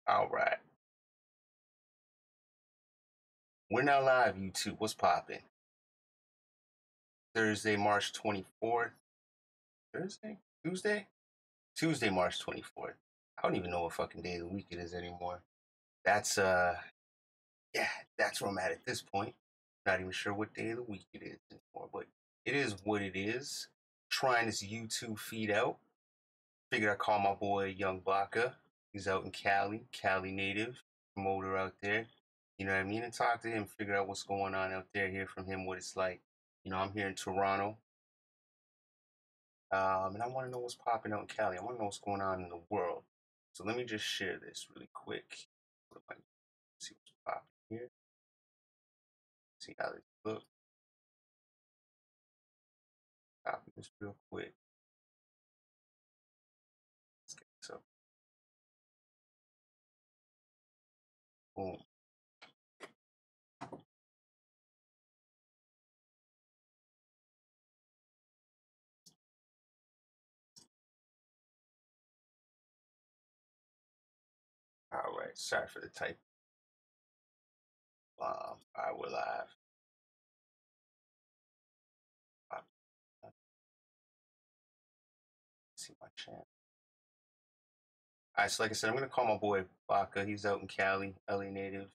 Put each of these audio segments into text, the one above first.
All right. We're now live, YouTube. What's popping? Thursday, March 24th. Thursday? Tuesday? Tuesday, March 24th. I don't even know what fucking day of the week it is anymore. That's, yeah, that's where I'm at this point. Not even sure what day of the week it is anymore, but it is what it is. Trying this YouTube feed out. Figured I'd call my boy Young Baca. He's out in Cali native, promoter out there. You know what I mean? And talk to him, figure out what's going on out there, hear from him what it's like. You know, I'm here in Toronto, and I want to know what's popping out in Cali. I want to know what's going on in the world. So let me just share this really quick. See what's popping here. See how this looks. Copy this real quick. Let's get this up. Boom. All right. Sorry for the type. All right, we're live. See my channel. All right, so like I said, I'm gonna call my boy Baca. He's out in Cali, LA native,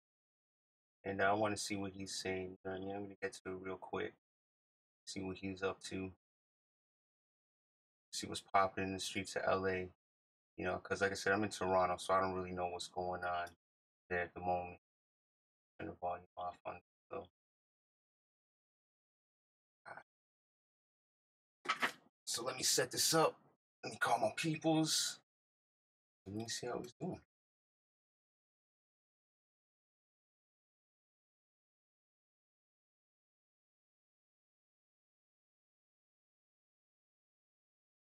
and I want to see what he's saying. You know what I mean? I'm gonna get to it real quick, see what he's up to, see what's popping in the streets of LA. You know, because like I said, I'm in Toronto, so I don't really know what's going on there at the moment. Turn the volume off on so. So let me set this up. Let me call my peoples. Let me see how he's doing.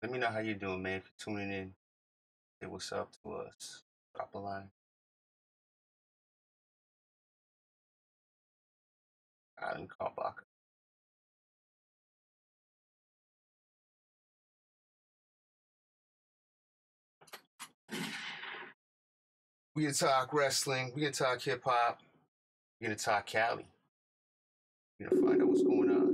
Let me know how you're doing, man. If you're tuning in, say what's up to us. Drop a line. I didn't call Baca. We gonna talk wrestling. We gonna talk hip hop. We gonna talk Cali. We gonna find out what's going on.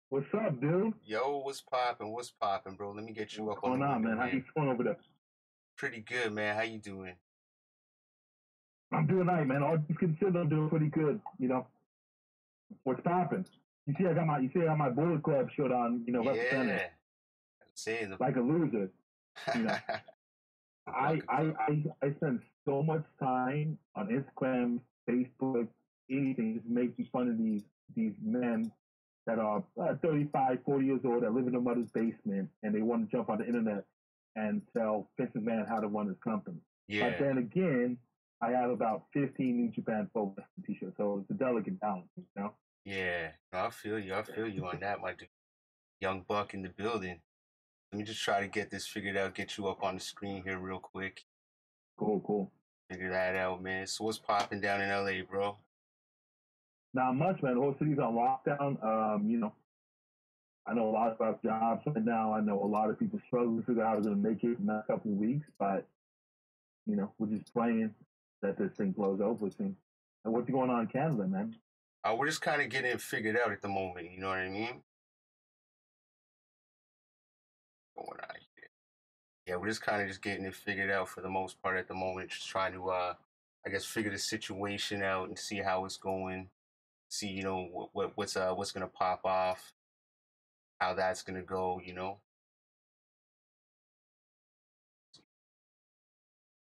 What's up, dude? Yo, what's poppin'? What's poppin', bro? Let me get you What's up on the going on, window, man? How you feeling over there? Pretty good, man. How you doing? I'm doing all right, man. All things considered, I'm doing pretty good. You know, what's popping? You see, I got my Bullet Club shirt on. You know, representing. Yeah. I'm saying the like a loser. You know, I spend so much time on Instagram, Facebook, anything, just making fun of these men that are 35, 40 years old that live in their mother's basement and they want to jump on the internet and tell Vince McMahon how to run his company. Yeah. But then again, I have about 15 New Japan Pro Wrestling t-shirts, so it's a delicate balance, you know? Yeah. I feel you. I feel you on that, my dude. Young Buck in the building. Let me just try to get this figured out, get you up on the screen here real quick. Cool. Figure that out, man. So what's popping down in LA, bro? Not much, man. The whole city's on lockdown. You know, I know a lot about jobs right now. I know a lot of people struggling to figure out how they're going to make it in the next couple of weeks, but, you know, we're just praying that this thing blows over soon. And what's going on in Canada, man? We're just kind of getting it figured out at the moment, you know what I mean? Going on here. Yeah, we're just kind of just getting it figured out for the most part at the moment. Just trying to, I guess, figure the situation out and see how it's going. See, you know, what's gonna pop off, how that's gonna go, you know.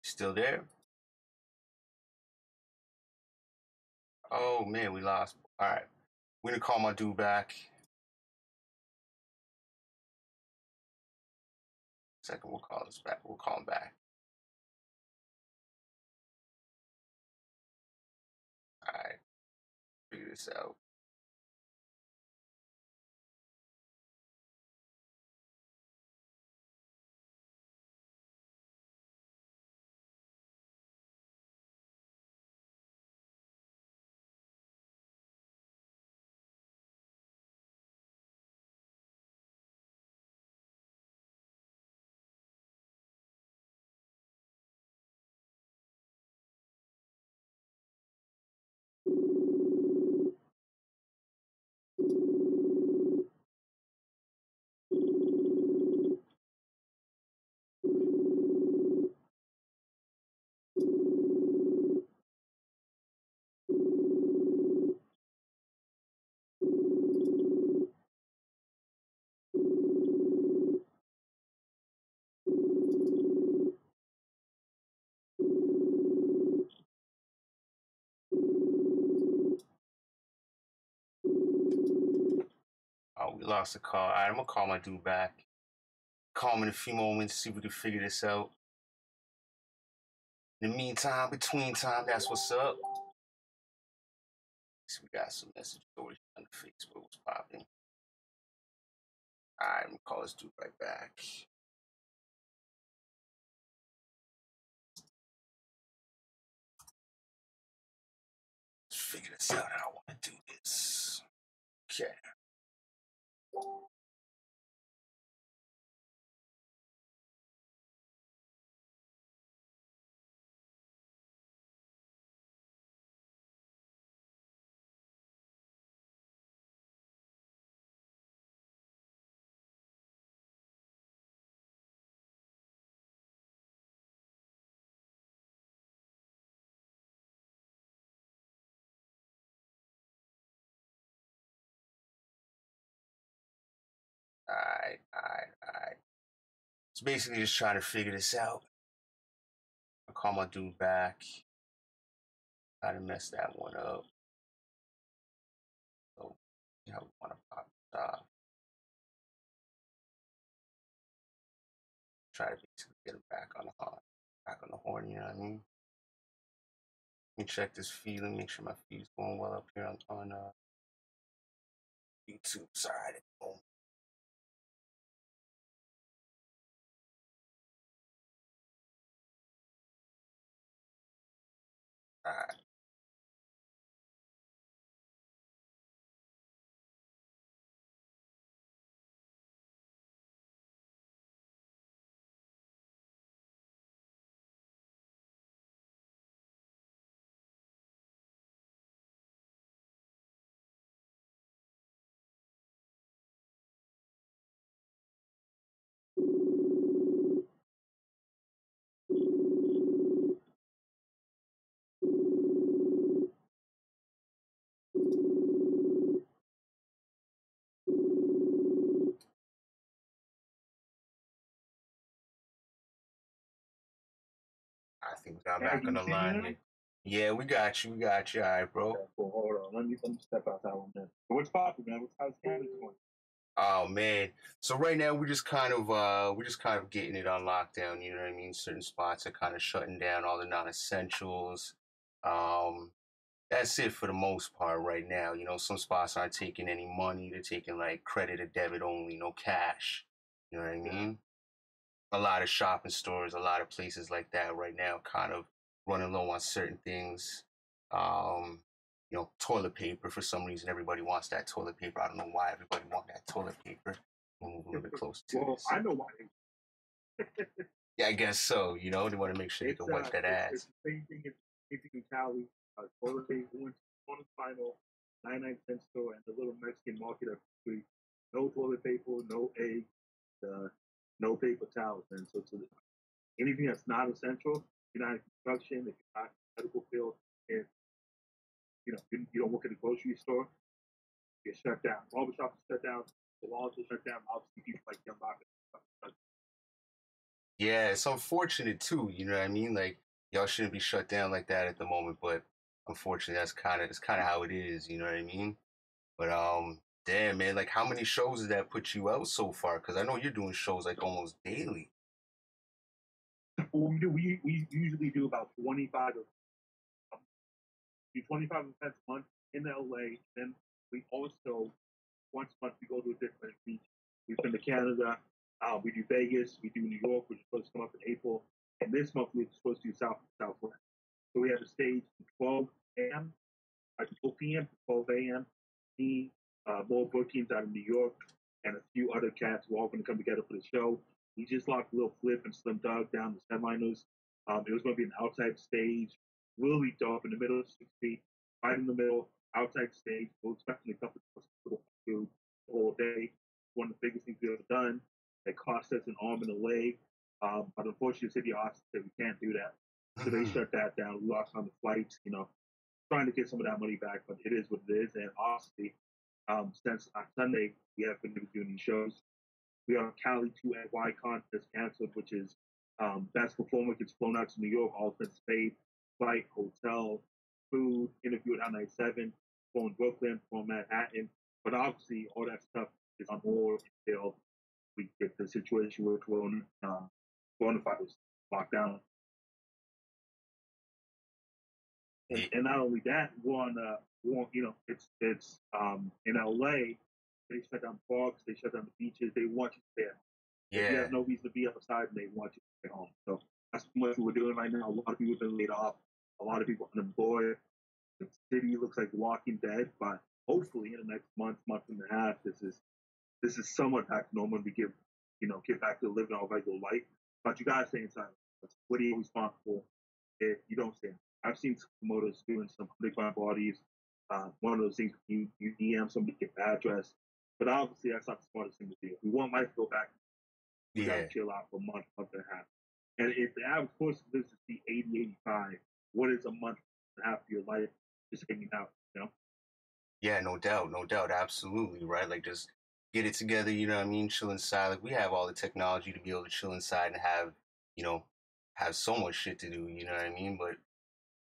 Still there? Oh man, we lost. All right, we're gonna call my dude back. Second, we'll call this back. We'll call him back. All right, figure this out. we lost the call. All right, I'm gonna call my dude back. Call him in a few moments, see if we can figure this out. In the meantime, between time, that's what's up. So we got some message stories on Facebook. What's popping? All right, I'm gonna call this dude right back. Let's figure this out how I want to do this. Okay. All right. So basically, just trying to figure this out. I'll call my dude back. Try to mess that one up. So, yeah, we want to pop this off. Try to basically get him back on the horn, you know what I mean? Let me check this feed. Let me make sure my feed's going well up here on YouTube. Sorry, all right. I think we got back on the line here. Yeah, we got you. All right, bro. Okay, cool. Hold on. Let me step outside 1 minute. What's popping, man? How's Canada going? Oh man. So right now we're just kind of getting it on lockdown, you know what I mean? Certain spots are kind of shutting down all the non-essentials. Um that's it for the most part right now. You know, some spots aren't taking any money, they're taking like credit or debit only, no cash. You know what I mean? A lot of shopping stores, a lot of places like that right now kind of running low on certain things. Um toilet paper for some reason everybody wants that toilet paper. I don't know why everybody wants that toilet paper. We'll move a little bit closer to this. I know why. Yeah, I guess so. You know, they want to make sure they can wipe that ass. It's the same thing in Cali. Toilet paper went on the final 99-cent store and the little Mexican market up the street. No toilet paper, no eggs, no paper towels. And so anything that's not essential, you're not in construction, if you're not in the medical field, if you don't work at a grocery store, you're shut down. Barbershops are shut down. Salons are shut down. Obviously, people like Young Baca. Yeah, it's unfortunate too. You know what I mean? Like y'all shouldn't be shut down like that at the moment, but unfortunately, that's kind of how it is. You know what I mean? But damn man, like how many shows did that put you out so far? Because I know you're doing shows like almost daily. What we do, we usually do about 25 events a month in LA. Then we also once a month we go to a different beach. We've been to Canada. We do Vegas. We do New York, which is supposed to come up in April. And this month we're supposed to do Southwest. So we have a stage from 12 a.m. 12 p.m. to 12 a.m. Me, more bookings out of New York, and a few other cats. We're all going to come together for the show. We just locked Lil Flip and Slim Dog down, the headliners. It was going to be an outside stage, really dope, in the middle of 6 feet, right in the middle, outside stage. We're expecting a couple of people to do all day. One of the biggest things we've ever done. It cost us an arm and a leg. But unfortunately, the city of Austin said we can't do that. So they shut that down. We lost on the flights, trying to get some of that money back, but it is what it is. And honestly, since Sunday, we have been doing these shows. We are Cali 2 NY contest canceled, which is best performer gets flown out to New York, all expenses paid, flight, hotel, food, interview at 997, from Brooklyn, from Manhattan. But obviously, all that stuff is on board until we get the situation with coronavirus locked down. And not only that, it's in LA, they shut down parks, they shut down the beaches, they want you there. If you Yeah. have no reason to be outside, they want you to stay home. So that's what we're doing right now. A lot of people have been laid off, a lot of people unemployed. The city looks like Walking Dead, but hopefully in the next month and a half, this is somewhat back to normal. We get back to living our regular life. But you gotta stay inside. What are you responsible if you don't stay? I've seen some promoters doing some underground parties. One of those things you DM somebody, get the address. But obviously that's not the smartest thing to do. If we want life to go back, we gotta chill out for a month and a half. And if the average person lives to see 80, 85, what is a month and a half of your life just hanging out, you know? Yeah, no doubt, absolutely, right? Like just get it together, you know what I mean? Chill inside. Like we have all the technology to be able to chill inside and have, you know, have so much shit to do, you know what I mean? But at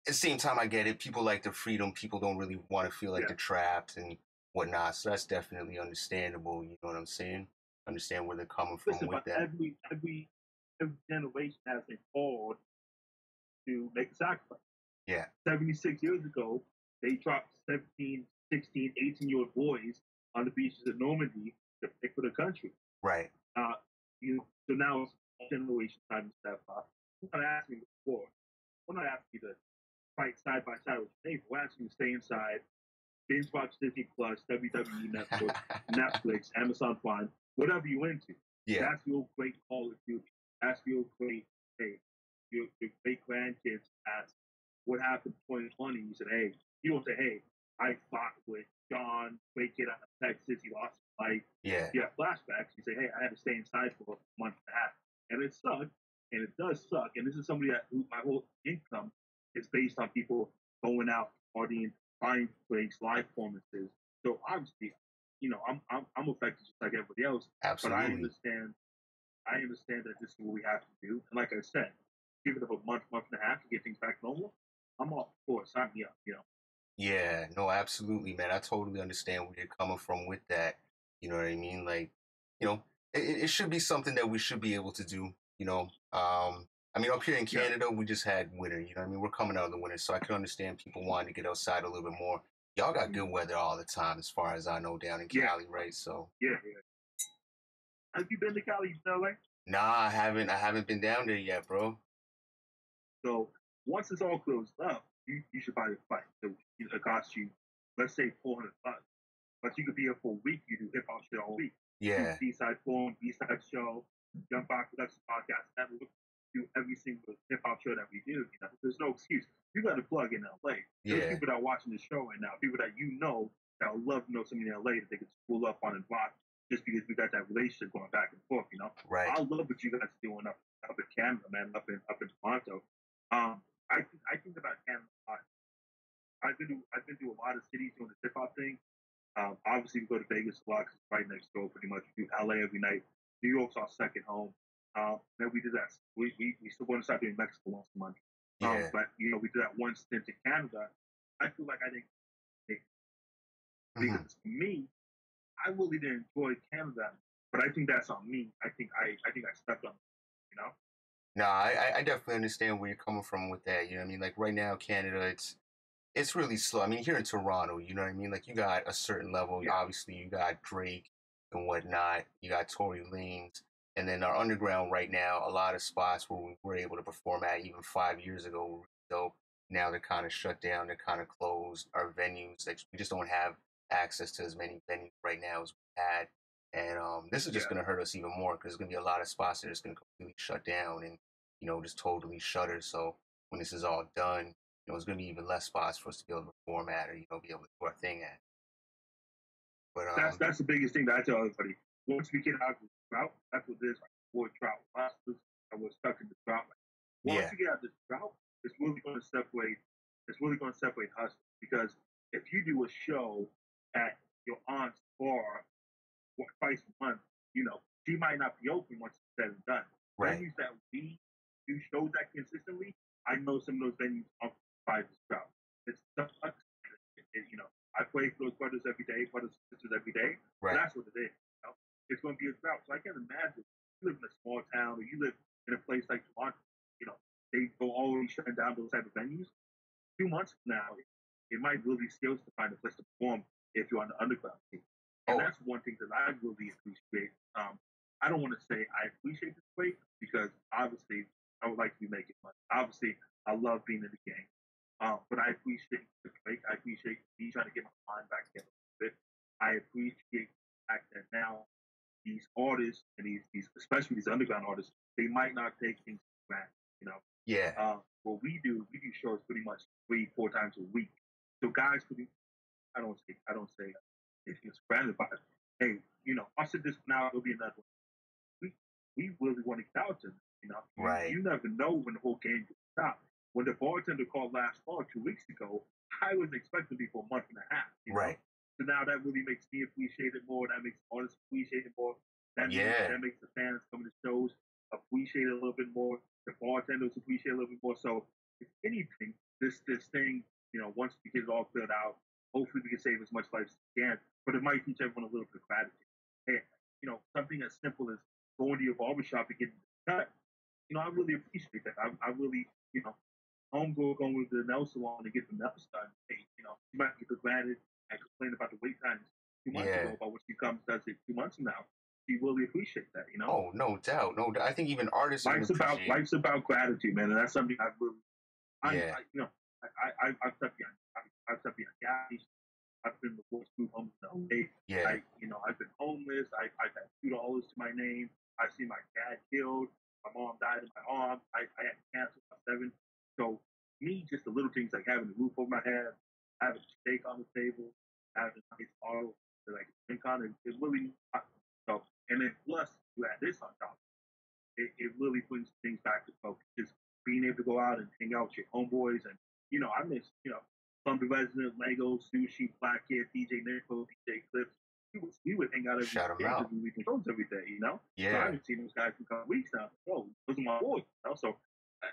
the same time, I get it. People like the freedom. People don't really want to feel like Yeah. they're trapped and whatnot. So that's definitely understandable. You know what I'm saying? Understand where they're coming from Listen, with but that. every generation has been called to make a sacrifice. Yeah. 76 years ago, they dropped 17, 16, 18-year-old boys on the beaches of Normandy to pick for the country. Right. So now it's generation time to step up. We're not asking you before. We're not asking you to fight side by side with your neighbor. We're asking you to stay inside, binge watch Disney Plus, WWE Network, Netflix, Amazon Prime, whatever you're into. Yeah. That's your great Call of Duty. That's your great, hey, your great grandkids ask, what happened in 2020? You said, hey, you don't say, hey, I fought with John, great kid out of Texas, he lost his life. Yeah. You have flashbacks. You say, hey, I had to stay inside for a month and a half. And it sucked, and it does suck. And this is somebody who my whole income is based on people going out, partying, buying drinks, live performances. So obviously, I'm affected just like everybody else. Absolutely. But I understand that this is what we have to do. And like I said, give it up a month and a half to get things back normal. I'm all for it. Sign me up. Yeah, no, absolutely, man. I totally understand where you're coming from with that. You know what I mean? Like, you know, it should be something that we should be able to do. You know, I mean, up here in Canada, we just had winter. You know what I mean? We're coming out of the winter, so I can understand people wanting to get outside a little bit more. Y'all got good weather all the time, as far as I know, down in Cali, right? So, yeah. Have you been to Cali, LA? nah, I haven't been down there yet, bro. So once it's all closed up, you should buy a flight. So it costs you, let's say, $400. But you could be here for a week. You do hip hop shit all week. Yeah. Do B-side forum, B-side show, Young Box Production Podcast Network. Do every single hip hop show that we do. There's no excuse. You got to plug in LA. There's people that are watching the show right now, people that that would love to know somebody in LA that they could spool up on and watch just because we got that relationship going back and forth. Right. I love what you guys are doing up in Canada, man, up in Toronto. I think about Canada a lot. I've been to a lot of cities doing the hip hop thing. Obviously, we go to Vegas a lot because it's right next door, pretty much. We do LA every night. New York's our second home. Then we did that. We still want to start doing Mexico once a month. But we did that one stint in Canada. I feel like I didn't because for me, I really didn't enjoy Canada, but I think that's on me. I think I stepped on it, No, I definitely understand where you're coming from with that. You know what I mean? Like right now, Canada, it's really slow. I mean, here in Toronto, you know what I mean? Like you got a certain level. Yeah. Obviously, you got Drake and whatnot. You got Tory Lanez. And then our underground right now, a lot of spots where we were able to perform at even 5 years ago were really dope. Now they're kind of shut down. They're kind of closed. Our venues, like we just don't have access to as many venues right now as we had. And this is just going to hurt us even more because there's going to be a lot of spots that are just going to completely shut down and, just totally shutter. So when this is all done, there's going to be even less spots for us to be able to perform at or, be able to do our thing at. But that's the biggest thing that I tell everybody. Once we get out of the drought, that's what it is. Like, we're drought losses, and we're stuck in the drought. Once we get out of this drought, it's really going to separate. It's really going to separate us because if you do a show at your aunt's bar twice a month, she might not be open once it's said and done. Right. Venues that we do shows that consistently, I know some of those venues are by this drought. It's I play for those brothers every day, brothers and sisters every day. Right. That's what it is. going to be a drought. So I can imagine you live in a small town or you live in a place like Toronto, they go always shutting down those type of venues. 2 months from now, it might really be skills to find a place to perform if you're on the underground team. And Oh, that's one thing that I really appreciate. I don't want to say I appreciate this break because obviously I would like to be making money. Obviously, I love being in the game. But I appreciate the break. I appreciate me trying to get my mind back together a bit. I appreciate the fact that now these artists and these especially these underground artists, they might not take things for granted. You know, yeah, what we do shows pretty much 3, 4 times a week. So guys, I don't say it's granted, but hey, I'll sit this now. It'll be another one. We really want to get out to them. right, You never know when the whole game could stop. When the bartender called last fall 2 weeks ago, I was expecting to be for a month and a half. right, So now that really makes me appreciate it more. That makes artists appreciate it more. yeah, That makes the fans coming to shows appreciate it a little bit more. The bartenders appreciate it a little bit more. So if anything, this thing, once we get it all filled out, hopefully we can save as much life as we can. But it might teach everyone a little bit of gratitude. Hey, something as simple as going to your barbershop and getting cut. I really appreciate that. I really, homegirl going to the nail salon and get the nails done. Hey, you might get granted and complain about the wait times 2 months yeah. ago, but when she comes does it 2 months from now, she really appreciate that. Oh, no doubt, no doubt. I think even artists are gonna appreciate. Life's about gratitude, man, and that's something I really Yeah, I I've stepped behind I've stepped behind gas. I've been the worst food homeless in LA. yeah, I've been homeless. I've had $2 to my name. I've seen my dad killed. My mom died in my arms. I had cancer at 7. So me, just the little things like having a roof over my head, having a steak on the table, having a nice bottle to like drink on it really so. And then plus you add this on top it really brings things back to focus. Just being able to go out and hang out with your homeboys. And, I miss, Thunder Resident, Lego, Sushi, Black Kid, DJ Nico, DJ Clips. We would hang out every shout them day because out. we leave shows every day. So I Yeah, haven't seen those guys for a couple weeks now. Oh, those are my boys. So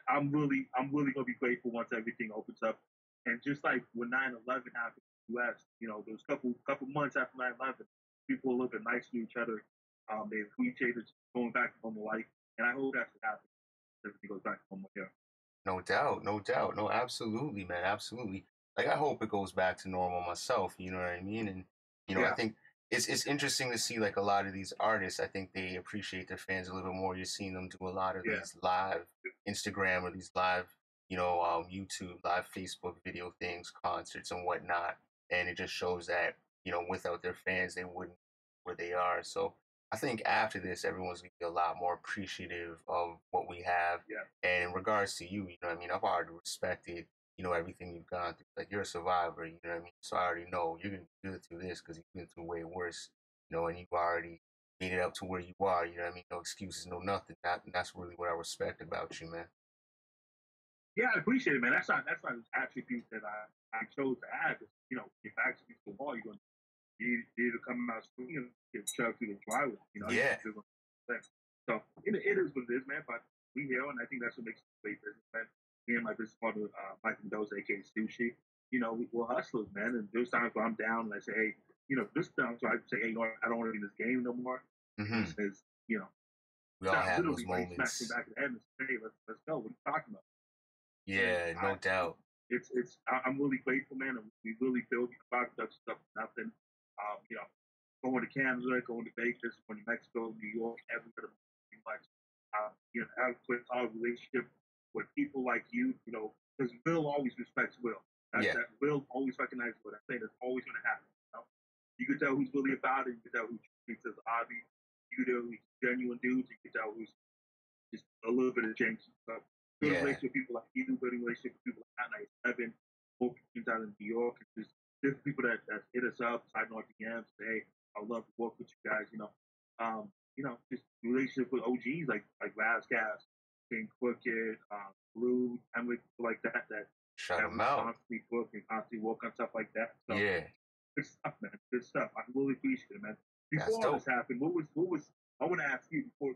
I'm really gonna be grateful once everything opens up. And just like when 9/11 happened in the US, those couple months after 9/11, people were a little bit nice to each other. They appreciated going back to normal life. And I hope that's what happens. Everything goes back to normal here. no doubt, no doubt, no, absolutely, man, absolutely. Like I hope it goes back to normal myself. You know what I mean? And I Yeah, think it's interesting to see like a lot of these artists. I think they appreciate their fans a little bit more. You're seeing them do a lot of yeah, these live Instagram or these live, YouTube, live Facebook video things, concerts and whatnot. And it just shows that without their fans, they wouldn't be where they are. So I think after this, everyone's gonna be a lot more appreciative of what we have. yeah. And in regards to you, what I mean, I've already respected, everything you've gone through. Like you're a survivor, you know what I mean? So I already know you're gonna be good through this because you've been through way worse, and you've already made it up to where you are, you know what I mean? No excuses, no nothing. That's really what I respect about you, man. Yeah, I appreciate it, man. That's not an attribute that I chose to have. If actually the wall, you're going to either come out swinging or get shoved through the drywall. Yeah, You're going to so it is what it is, man. But we here, and I think that's what makes it a great business, man. Me and my business partner, Mike Mendoza, aka Sushi, we're hustlers, man. And there's times where I'm down and I say, hey, this time, so I say, hey, I don't want to be in this game no more. And he hmm says, we all not have those literally, but he smacks me moments. back in the head and says, hey, let's go. What are you talking about? And Yeah, no doubt. I'm really grateful, man. And we really build product stuff for nothing. Going to Canada, going to Vegas, going to Mexico, New York, everywhere pretty much. Have a quick relationship with people like you, because Will always respects Will. Yeah, That Will always recognizes Will. I say that's always going to happen. You can tell who's really about it. You can tell who treats it as a hobby. You can tell who's genuine dudes. You can tell who's just a little bit of janky stuff. Building yeah, relationship with people like you, building relationship with people like Hot 97, both out in New York, and just different people that hit us up, sliding on DMs, say, hey, I'd love to work with you guys. Just relationship with OGs like Razcast, King Crooked, Blue, Emily, people like shout that them we out. constantly book and constantly work on stuff like that. So Yeah, good stuff, man. Good stuff. I really appreciate it, man. that's Before all this dope. happened, what was I want to ask you before.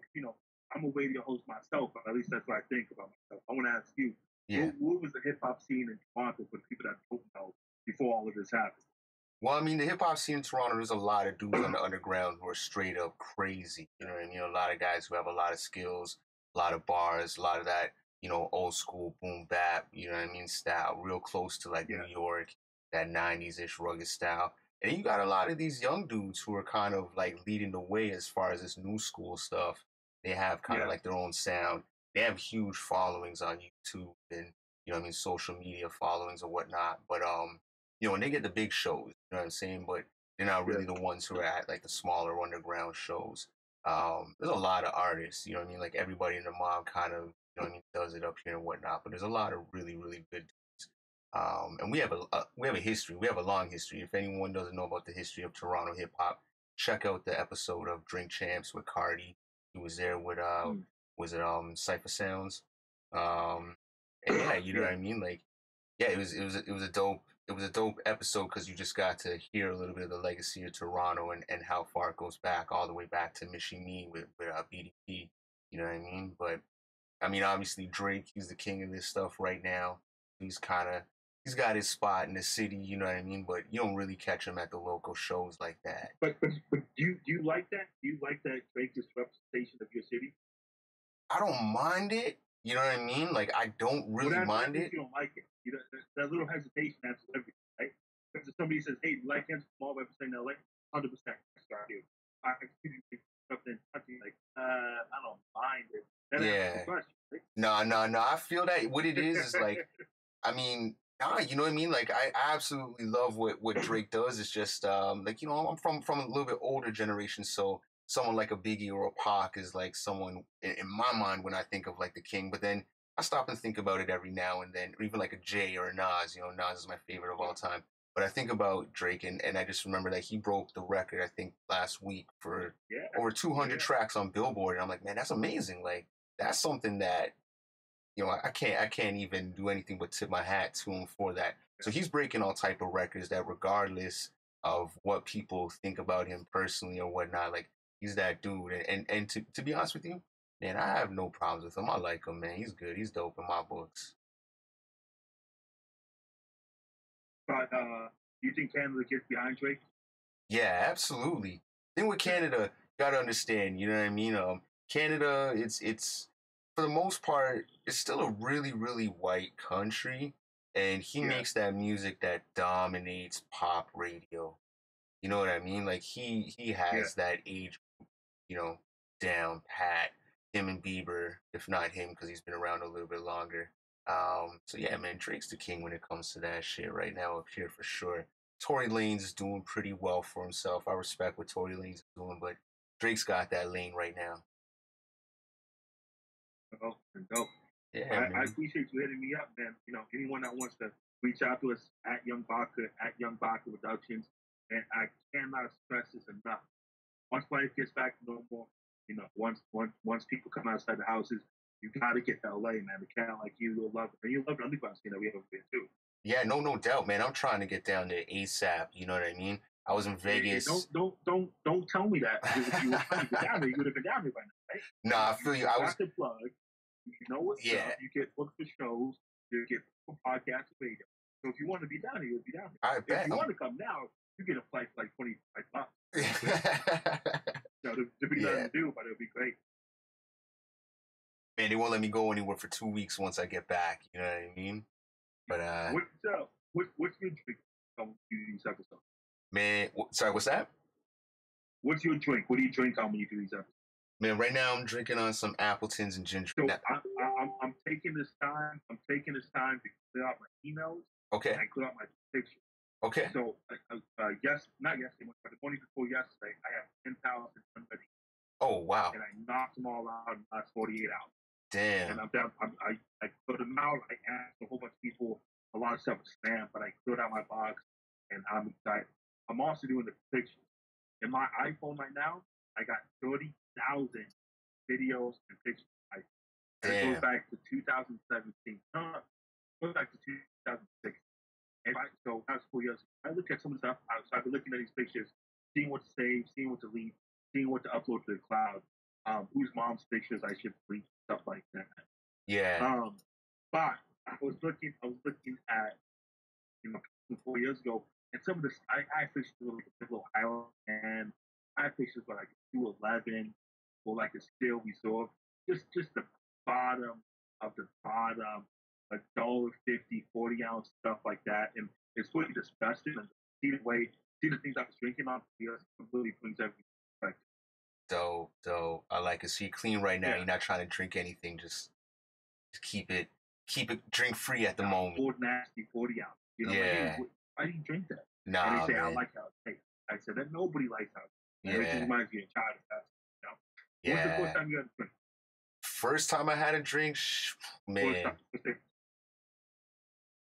I'm a radio host myself, but at least that's what I think about myself. I want to ask you, Yeah. what was the hip hop scene in Toronto for people that don't know before all of this happened? Well, I mean, the hip hop scene in Toronto, there's a lot of dudes on the underground who are straight up crazy. You know what I mean? A lot of guys who have a lot of skills, a lot of bars, a lot of that, old school boom bap, you know what I mean, style, real close to like New York, that 90s ish rugged style. And you got a lot of these young dudes who are kind of like leading the way as far as this new school stuff. They have kind of like their own sound. They have huge followings on YouTube and, I mean, social media followings or whatnot. But, when they get the big shows, you know what I'm saying? But they're not really the ones who are at like the smaller underground shows. There's a lot of artists, you know what I mean? Like everybody in the mob kind of, you know what I mean, does it up here and whatnot. But there's a lot of really, really good dudes. And we have a history. We have a long history. If anyone doesn't know about the history of Toronto hip hop, check out the episode of Drink Champs with Cardi. He was there with was it Cypher Sounds? Um, and yeah, you know what I mean? Like yeah, it was a dope episode because you just got to hear a little bit of the legacy of Toronto and how far it goes back, all the way back to Michi Me with BDP. You know what I mean? But I mean, obviously Drake, he's the king of this stuff right now. He's kind of he's got his spot in the city. You know what I mean? But you don't really catch him at the local shows like that. But do you like that? Do you like that Drake is representation of your city? I don't mind it. You know what I mean? Like I don't really mind it. You don't like it. You know, that little hesitation that's everything, right? Because if somebody says, "Hey, you like him?" Small representing LA, 100%. I do. I continue to something like, I don't mind it. That Yeah. question, right? No. I feel that what it is like, I mean, you know what I mean? Like, I absolutely love what Drake does. It's just, like, I'm from a little bit older generation, so someone like a Biggie or a Pac is like someone in my mind when I think of like the king. But then I stop and think about it every now and then, or even like a Jay or a Nas. Nas is my favorite of all time. But I think about Drake, and I just remember that he broke the record, I think, last week for over 200 tracks on Billboard. And I'm like, man, that's amazing. Like, that's something that I can't even do anything but tip my hat to him for that. So he's breaking all type of records that, regardless of what people think about him personally or whatnot, like he's that dude. And to be honest with you, man, I have no problems with him. I like him, man. He's good. He's dope in my books. But you think Canada gets behind Drake? Yeah, absolutely. Then with Canada, gotta understand, you know what I mean? Canada, it's for the most part, it's still a really, really white country, and he makes that music that dominates pop radio. You know what I mean? Like he has that age, you know, down pat. Him and Bieber, if not him, because he's been around a little bit longer. So yeah, man, Drake's the king when it comes to that shit right now up here for sure. Tory Lanez is doing pretty well for himself. I respect what Tory Lanez is doing, but Drake's got that lane right now. Dope. Yeah, I appreciate you hitting me up, man. Anyone that wants to reach out to us at Young Baca Productions, and I cannot stress this enough. Once life gets back to normal, once people come outside the houses, you gotta get to LA, man. The cat like you will love it, and you love the underground scene that we have over there too. Yeah, no doubt, man. I'm trying to get down there ASAP. You know what I mean? I was in Vegas. Don't tell me that, because if you were trying to get down there, you would have been down there by now, right? Nah, I feel you. I was the plug. You know what's up. You get booked for shows. You get booked for podcasts, radio. So if you want to be down here, you'll be down here. I bet. If you want to come now, you get a flight for like $25. To be nothing to do, but it'll be great. Man, they won't let me go anywhere for 2 weeks once I get back. You know what I mean? But what's your drink on you do these episodes? Man, sorry, what's that? What's your drink? What do you drink on when you do these episodes? Man, right now I'm drinking on some Appletons and ginger. So I'm taking this time. I'm taking this time to clear out my emails. Okay. And clear out my pictures. Okay. So not yesterday, but the morning before yesterday, I have 10,000 unread. Oh wow! And I knocked them all out in the last 48 hours. Damn. And I'm down. I put them out. I asked a whole bunch of people. A lot of stuff was spam, but I cleared out my box, and I'm excited. I'm also doing the pictures. In my iPhone right now, I got 30,000 videos and pictures. It goes back to 2017. No, it goes back to 2006. And so that's 4 years. I look at some of the stuff. So I've been looking at these pictures, seeing what to save, seeing what to leave, seeing what to upload to the cloud, whose mom's pictures I should delete, stuff like that. Yeah. But I was looking at 4 years ago. And some of this, I fished with like a little island, and I fished with like 211 or like a steel reserve, just the bottom of the bottom, like $1.50, 40 ounce stuff like that, and it's really disgusting. And see the way, see the things I was drinking on, it really brings everything back. So I like it. So you're clean right now. Yeah. You're not trying to drink anything. Just keep it drink free at the Now, moment. old nasty 40 ounce. You know, like, Yeah. hey, why do you drink that? And Nah, they say, I man. like how it tastes. I said that nobody likes how it tastes. And it just Yeah. reminds me of childhood. You know? What's the first Yeah. time you had a drink? First time I had a drink, First time. man.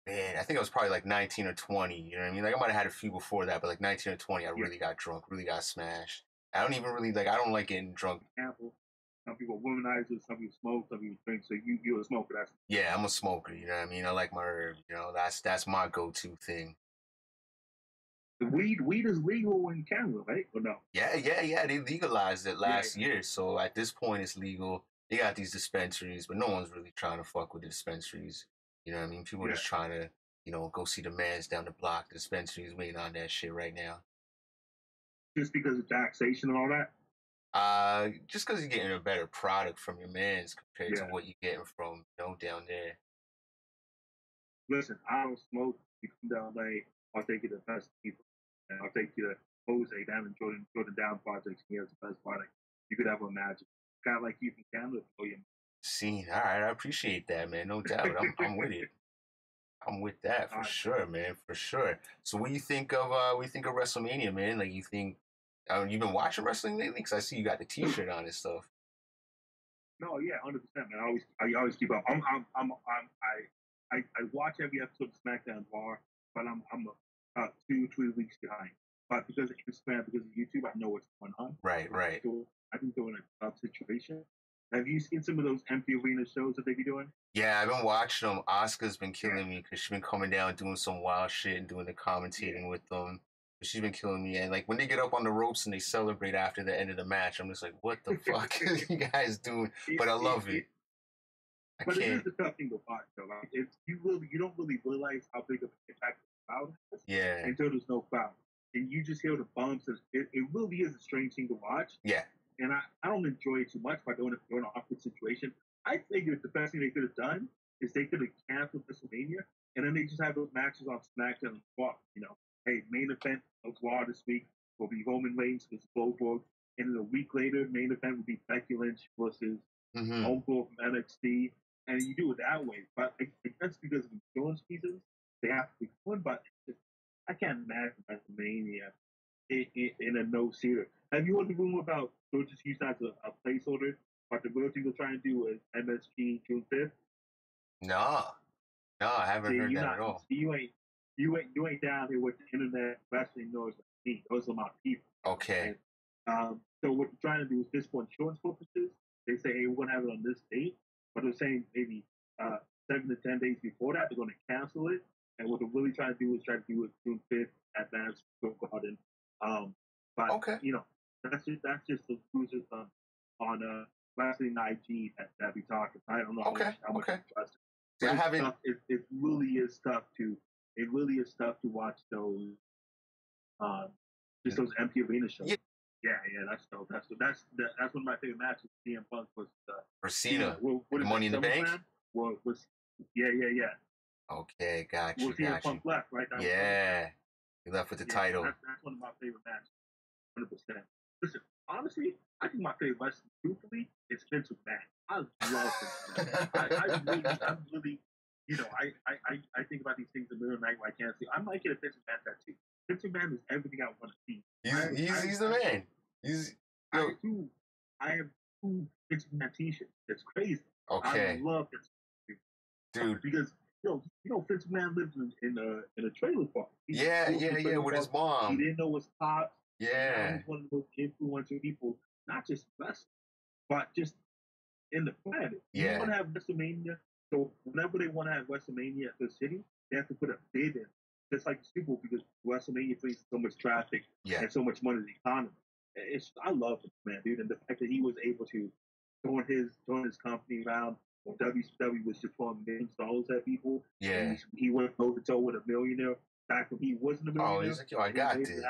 Man, I think I was probably like 19 or 20. You know what I mean? Like I might have had a few before that, but like 19 or 20, I Yeah. really got drunk, really got smashed. I don't even really like. I don't like getting drunk. Example. Some people womanize it, some people smoke, some people drink. So you're a smoker. That's Yeah, I'm a smoker. You know what I mean? I like my herb. You know, that's my go-to thing. the weed. Weed is legal in Canada, right? Or no? Yeah. They legalized it last year, so at this point it's legal. They got these dispensaries, but no one's really trying to fuck with the dispensaries. You know what I mean? People are just trying to, go see the mans down the block. The dispensaries waiting on that shit right now. Just because of taxation and all that. Just because you're getting a better product from your mans compared to what you're getting from, down there. Listen, I don't smoke. You come down LA, I'll take you to the best people. And I'll take you to Jose down in Jordan Down Projects. He has the best product you could ever imagine. Guy like you from Canada, oh yeah. See, all right, I appreciate that, man. No doubt. I'm with it. I'm with that for sure, man. For sure. So what do you think of WrestleMania, man? Like you think you've been watching wrestling lately? Because I see you got the T-shirt on and stuff. No, yeah, 100%, man. I always keep up. I watch every episode of SmackDown Raw, but I'm 2-3 weeks behind. But because of Instagram, because of YouTube, I know what's going on. Right. I've been doing a tough situation. Have you seen some of those empty arena shows that they be doing? Yeah, I've been watching them. Oscar's been killing me because she's been coming down doing some wild shit and doing the commentating with them. But she's been killing me. And like when they get up on the ropes and they celebrate after the end of the match, I'm just like, what the fuck are you guys doing? But I love it. But it is the tough thing to watch, though. Like, you don't really realize how big of an impact the crowd has until there's no crowd, and you just hear the bumps. It really is a strange thing to watch. Yeah. And I don't enjoy it too much by doing it during an awkward situation. I figured the best thing they could have done is they could have canceled WrestleMania and then they just have those matches on SmackDown and Raw. You know, hey, main event of Raw this week will be Roman Reigns versus Goldberg, and then a week later, main event will be Becky Lynch versus Homegirl from NXT, and you do it that way. But I guess because of insurance reasons, they have to be fun. But I can't imagine WrestleMania in a no-seater. Have you heard the rumor about George's Houston as a placeholder? But the real thing they're trying to do is MSG June 5th. No, I haven't heard that at all. You ain't down here with the internet wrestling noise like me. Those are my people. Okay. And, so what they're trying to do is this for insurance purposes. They say, hey, we're gonna have it on this date, but they're saying maybe 7 to 10 days before that they're gonna cancel it. And what they're really trying to do is try to do it June 5th at Madison Square Garden. But you know, that's just the losers on wrestling IG that we talk about. I don't know how much you trust it. Yeah, I haven't. It really is tough to watch those just those empty arena shows. Yeah, that's dope. That's one of my favorite matches. CM Punk was Cena. Money in the Bank. Yeah. Okay, got you. CM Punk left, right? He left with the title. That's one of my favorite matches. 100%. Listen, honestly, I think my favorite wrestler, truthfully, is Vince McMahon. I love Vince McMahon. I'm really, I think about these things in the middle of the night where I can't see. I might get a Vince McMahon tattoo. Vince McMahon is everything I want to see. He's the man. I have two Vince McMahon t-shirts. It's crazy. Okay. I love Vince McMahon. Dude. Because Vince McMahon lived in a trailer park. Yeah, with his mom. He didn't know his pops. Yeah. He's one of the most influential people, not just wrestling, but just in the planet. Yeah. You want to have WrestleMania, so whenever they want to have WrestleMania at the city, they have to put a bid in, just like the Super Bowl, because WrestleMania brings so much traffic and so much money to the economy. I love it, man, dude, and the fact that he was able to turn his company around when WCW was just throwing millions of dollars at people. Yeah. He went over to toe with a millionaire. back when he wasn't a Oh, millionaire. he's like, yo, I and he got made it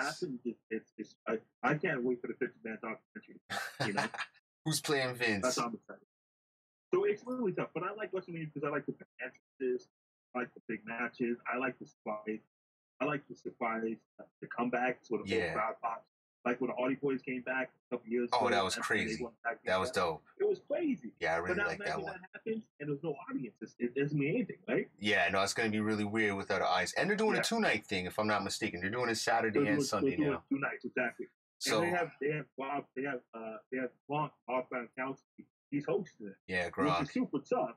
this. happen. I can't wait for the 50-man documentary. You know, Who's playing Vince? that's how I'm excited. So it's really tough, but I like WrestleMania because I like the entrances, I like the big matches, I like the surprise, the comebacks where the whole crowd pops. Like when the Hardy Boys came back a couple years ago. Oh, that was crazy. That was dope. It was crazy. Yeah, I really like that one. That happens, and there's no audience. It doesn't mean anything, right? Yeah, no, it's going to be really weird without an audience. And they're doing a 2-night thing, if I'm not mistaken. They're doing it Saturday and Sunday now. 2 nights, exactly. So and they have Gronk off-bound council. He's hosting it. Yeah, Gronk. Which is super tough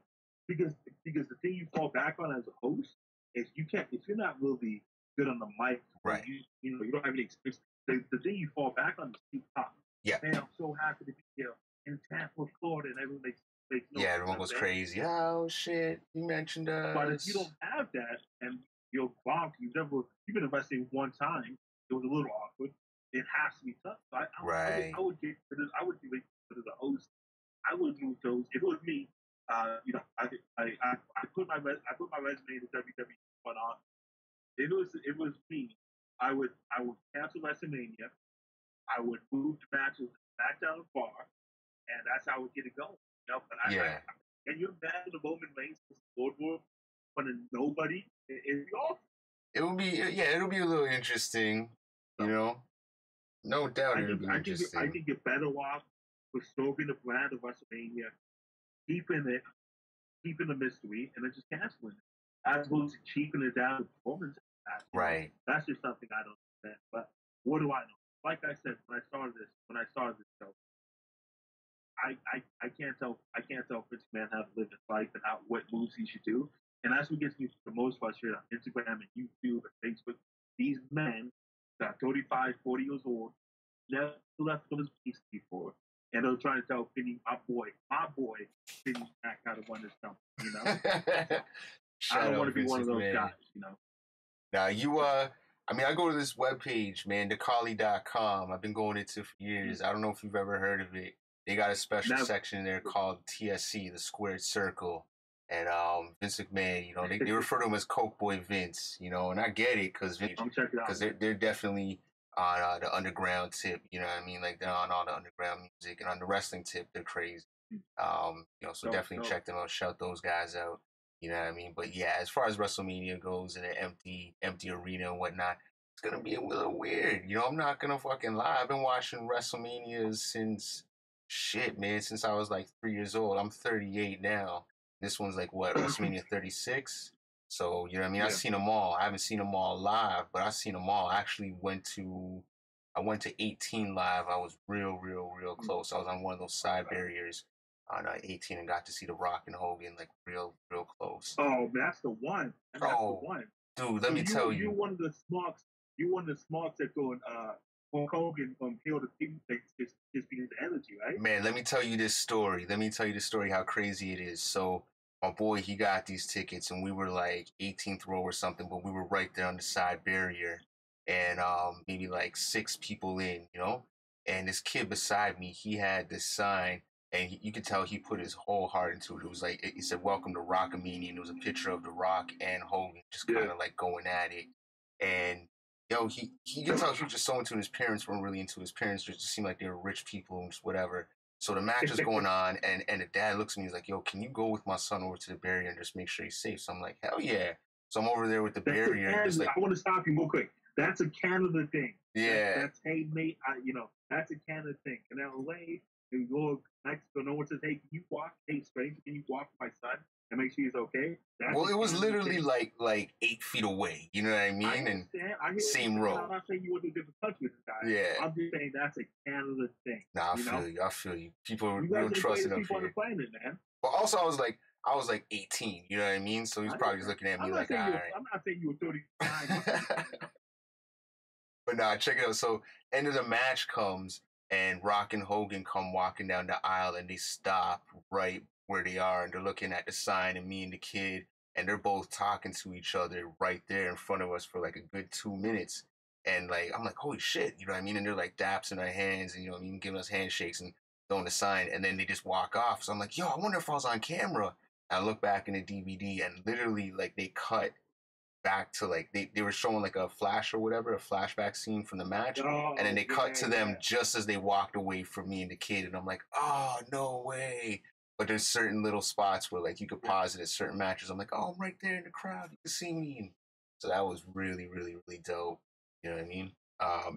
because the thing you fall back on as a host is you can't, if you're not really good on the mic, right? You don't have any experience. The thing you fall back on is too tough. Yeah. Man, I'm so happy to be here in Tampa, Florida, and everyone makes no yeah, everyone goes crazy. Oh shit, you mentioned us. But if you don't have that and you're Gronk, you've been investing one time, it was a little awkward. It has to be tough. So I would give it as a host. I would move those. If it was me, I put my resume in the WWE on. If it was me, I would cancel WrestleMania. I would move the matches back down the bar, and that's how I would get it going. You know, but can you imagine the Roman Reigns boardroom for nobody? It'd be awesome. It would be, it'll be a little interesting. You know, no doubt it'll be interesting. I think you're better off restoring the brand of WrestleMania, keeping the mystery, and then just canceling it, as opposed to cheaping it down to performance. Right. That's just something I don't understand. But what do I know? Like I said, when I started this show, I can't tell Vince McMahon how to live his life and what moves he should do. And that's what gets me the most frustrated on Instagram and YouTube and Facebook. These men that are 35, 40 years old, never left from his piece before, and they're trying to tell Vinny, my boy, Vinny Mac how to run this company. You know, I don't want to be one of those guys. You know. Now I go to this webpage, man, thecali.com. I've been going into for years. I don't know if you've ever heard of it. They got a special section there called TSC, the Squared Circle. And Vince McMahon, you know, they refer to him as Coke Boy Vince, you know, and I get it because they're definitely on the underground tip, you know what I mean? Like they're on all the underground music, and on the wrestling tip, they're crazy. You know, so definitely check them out, shout those guys out. You know what I mean? But yeah, as far as WrestleMania goes in an empty arena and whatnot, it's gonna be a little weird. You know, I'm not gonna fucking lie. I've been watching WrestleManias since I was like 3 years old. I'm 38 now. This one's like what, WrestleMania 36? So, you know what I mean? Yeah. I've seen them all. I haven't seen them all live, but I've seen them all. I actually went to 18 live. I was real close. I was on one of those side barriers on 18 and got to see The Rock and Hogan like real close. Oh, that's the one. That's the one. Dude, let me tell you. You're one of the smarks that go Hulk Hogan from heel to heel, just because the energy, right? Man, let me tell you this story. How crazy it is. So my boy, he got these tickets, and we were like 18th row or something, but we were right there on the side barrier, and maybe like 6 people in, you know. And this kid beside me, he had this sign, and you could tell he put his whole heart into it. It was like, he said, "Welcome to Rockamania," and it was a picture of The Rock and Hogan just kind of like going at it. And yo, he could tell he was just so into his parents weren't really into his parents. Just seemed like they were rich people and just whatever. So the match is going on, and the dad looks at me. He's like, "Yo, can you go with my son over to the barrier and just make sure he's safe?" So I'm like, "Hell yeah!" So I'm over there with the barrier. And just like, I want to stop you real quick. That's a Canada thing. Yeah, that's hey mate. That's a Canada thing. In LA, you go Mexico, no one says, "Hey, can you walk? Hey, stranger, can you walk my son and make sure he's okay?" Well, it was literally like 8 feet away. You know what I mean? Same road. I'm not saying you went to a different country with this guy. Yeah. I'm just saying that's a Canada thing. Nah, I feel you. People are real trusting up people here. On the planet, man. But also, I was like 18. You know what I mean? So he's probably just looking at me like, all right. I'm not saying you were 35. But nah, check it out. So end of the match comes, and Rock and Hogan come walking down the aisle, and they stop right where they are, and they're looking at the sign, and me and the kid, and they're both talking to each other right there in front of us for like a good 2 minutes. And like, I'm like, holy shit, you know what I mean? And they're like daps in their hands, and you know what I mean, giving us handshakes and throwing the sign, and then they just walk off. So I'm like, yo, I wonder if I was on camera. And I look back in the DVD, and literally like they cut back to like they were showing like a flash or whatever, a flashback scene from the match, and then Oh, they cut to them just as they walked away from me and the kid, and I'm like, oh no way. But there's certain little spots where like you could pause it at certain matches. I'm like, oh, I'm right there in the crowd. You can see me. And so that was really, really, really dope. You know what I mean?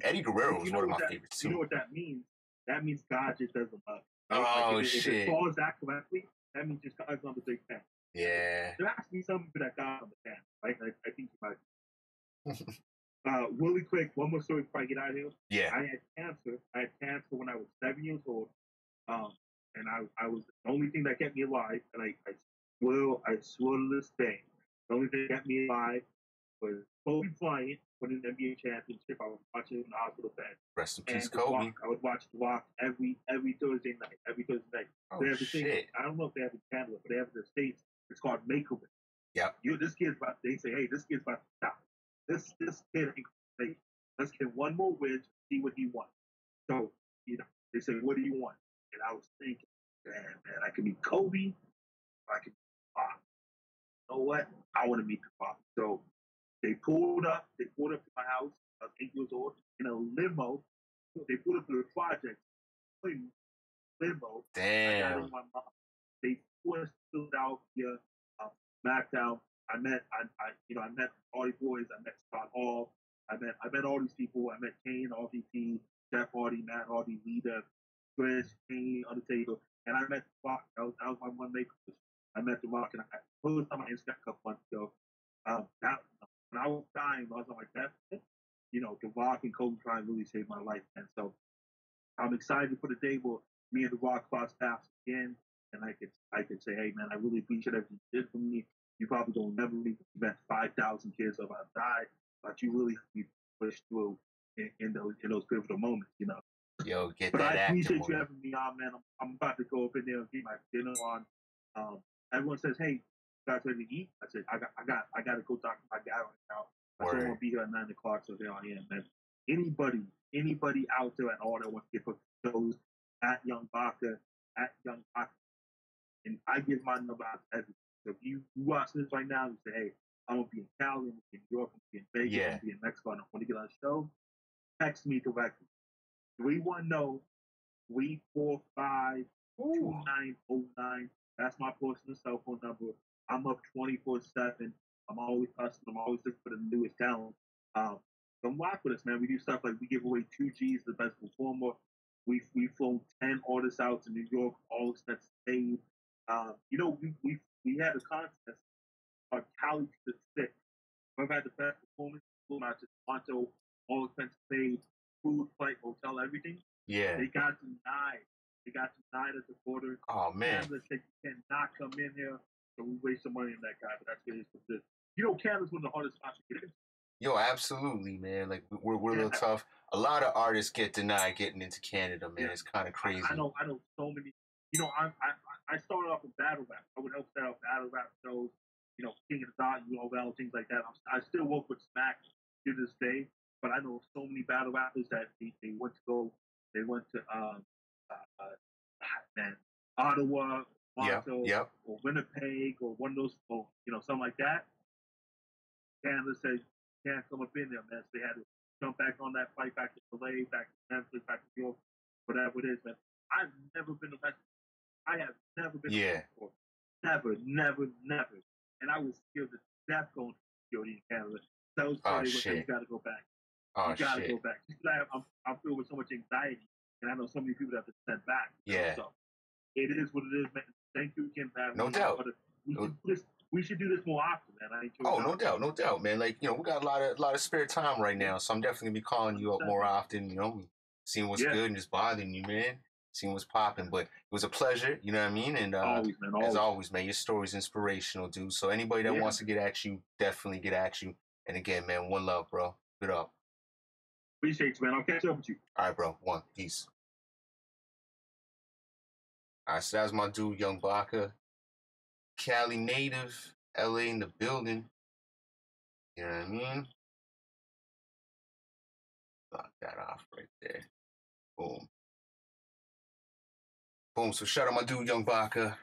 Eddie Guerrero was one of my favorites too. You know what that means? That means God just doesn't love. Right? Oh like shit! If it falls that correctly, that means just God's not a big fan. Yeah. There has to be something that God understands, right? I think you might. Really quick, one more story before I get out of here. Yeah. I had cancer. I had cancer when I was 7 years old. And I was the only thing that kept me alive. And I swear to this day, the only thing that kept me alive was Kobe Bryant winning the NBA championship. I was watching in the hospital bed. Rest in peace, Kobe. I would watch The Rock every Thursday night. Every Thursday night. Oh, they have a shit. thing, I don't know if they have it in Canada, but they have it in the States. It's called Make-A-Wish. Yep. This kid's about. They say, hey, this kid's about to stop. This kid ain't gonna make. Let's get one more wish, see what he wants. So they say, what do you want? And I was thinking, man, I could be Kobe, or I could be Rock. You know what? I want to meet the Rock. So they pulled up to my house. I was 8 years old in a limo. They pulled up to the project limo. Damn. I got in my mom. They forced Philadelphia, SmackDown. I met all these boys. I met Scott Hall. I met all these people. I met Kane, RVP, Jeff Hardy, Matt Hardy, Lita, Chris, Kane, Undertaker, and I met The Rock. That was my one make. I met The Rock, and I posted on my Instagram a couple months ago. When I was dying, I was on my deathbed. The Rock and Kobe Bryant really saved my life, and so I'm excited for the day where me and The Rock cross paths again, and I could say, hey man, I really appreciate everything you did for me. You probably don't remember me. You met 5,000 kids so I died, but you really pushed through in those pivotal moments, Yo, get but that. I appreciate you having me on, man. I'm about to go up in there and get my dinner on. Everyone says, "Hey, you guys ready to eat?" I said, "I got to go talk to my guy right now." I said, "I'm gonna be here at 9 o'clock." So there I am, man. Anybody out there at all that wants to get booked shows at Young Baca, and I give my number out to everyone. So if you watch this right now and say, "Hey, I'm gonna be in Cali, I'm gonna be in New York, I'm gonna be in Vegas, I'm gonna be in Mexico, and I want to get on the show," text me directly. 310-345-2909. That's my personal cell phone number. I'm up 24/7. I'm always hustling. I'm always looking for the newest talent. Come rock with us, man. We do stuff like we give away 2 Gs to the best performer. We've flown 10 artists out to New York, all expenses paid. We had a contest called Cali to the Six. Whoever had the best performance, not just Toronto, all expenses paid, food, flight, hotel, everything. Yeah. They got denied. At the border. Oh man. Canada said you cannot come in here, so we waste some money on that guy. But that's what it is. Canada's one of the hardest spots to get in. Yo, absolutely, man. Like we're a little tough. A lot of artists get denied getting into Canada, man. It's kind of crazy. I know so many. I started off with battle rap. I would help set up battle rap shows. King of the Dot, things like that. I still work with Smack to this day, but I know so many battle rappers that they went to Ottawa, Toronto, or Winnipeg, or one of those, or something like that. Canada said can't come up in there, man. So they had to jump back on that flight back to LA, back to Memphis, back to New York, whatever it is, man. I've never been arrested. I have never been arrested before. Never. And I was scared to death going to security in Canada. So you got to go back. You got to go back. I'm filled with so much anxiety, and I know so many people that have been sent back. Yeah. So it is what it is, man. Thank you again for having me. No doubt. We should do this more often, man. No doubt, man. Like, we got a lot of spare time right now, so I'm definitely gonna be calling you up more often, seeing what's good and just bothering you, man. Seeing what's popping. But it was a pleasure, you know what I mean? And always, man, as always, man, your story's inspirational, dude. So anybody that wants to get at you, definitely get at you. And again, man, one love, bro. Good up. Appreciate you, man. I'll catch up with you. All right, bro. One. Peace. All right, so that's my dude, Young Baca. Cali native, LA in the building. You know what I mean? Lock that off right there. Boom. Boom. So shout out my dude, Young Baca.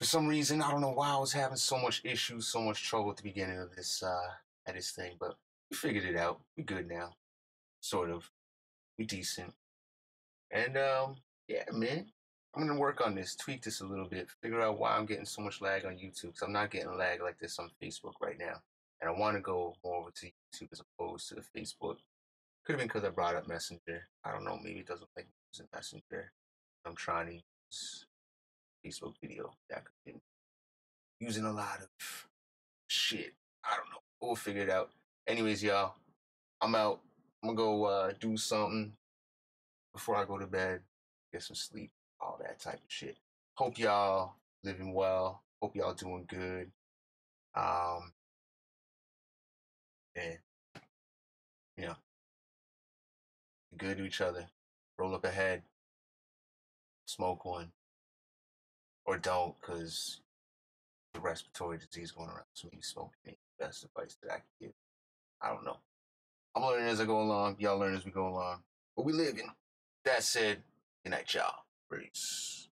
For some reason, I don't know why I was having so much issues, so much trouble at the beginning of this at this thing, but we figured it out. We good now, sort of. We decent, and yeah, man. I'm gonna work on this, tweak this a little bit, figure out why I'm getting so much lag on YouTube. Because I'm not getting lag like this on Facebook right now, and I want to go more over to YouTube as opposed to the Facebook. Could have been because I brought up Messenger. I don't know. Maybe it doesn't like using Messenger. I'm trying to use Facebook video. That could be using a lot of shit. I don't know. We'll figure it out. Anyways, y'all, I'm out. I'm gonna go do something before I go to bed, get some sleep, all that type of shit. Hope y'all living well. Hope y'all doing good. Um, and you know, be good to each other. Roll up ahead, smoke one, or don't, cause the respiratory disease going around. So maybe smoking ain't the best advice that I can give. I don't know. I'm learning as I go along. Y'all learn as we go along. But we living. That said, good night, y'all. Peace.